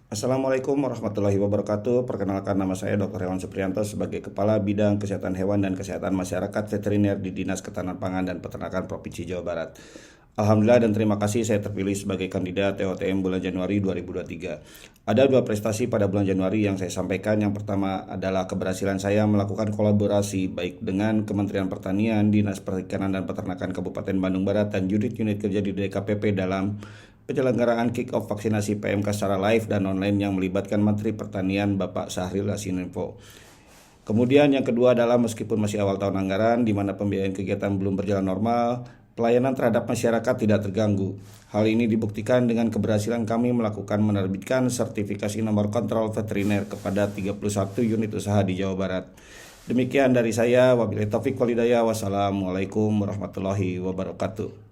Assalamualaikum warahmatullahi wabarakatuh. Perkenalkan, nama saya Dr. Hewan Supriyanto sebagai Kepala Bidang Kesehatan Hewan dan Kesehatan Masyarakat Veteriner di Dinas Ketahanan Pangan dan Peternakan Provinsi Jawa Barat. Alhamdulillah dan terima kasih saya terpilih sebagai kandidat TOTM bulan Januari 2023. Ada dua prestasi pada bulan Januari yang saya sampaikan. Yang pertama adalah keberhasilan saya melakukan kolaborasi baik dengan Kementerian Pertanian, Dinas Perikanan dan Peternakan Kabupaten Bandung Barat, dan unit-unit kerja di DKPP dalam penyelenggaraan kick-off vaksinasi PMK secara live dan online yang melibatkan Menteri Pertanian Bapak Syahril Yassin Limpo. Kemudian yang kedua adalah meskipun masih awal tahun anggaran di mana pembiayaan kegiatan belum berjalan normal, pelayanan terhadap masyarakat tidak terganggu. Hal ini dibuktikan dengan keberhasilan kami melakukan menerbitkan sertifikasi nomor kontrol veteriner kepada 31 unit usaha di Jawa Barat. Demikian dari saya, wabillahi taufiq walhidayah. Wassalamualaikum warahmatullahi wabarakatuh.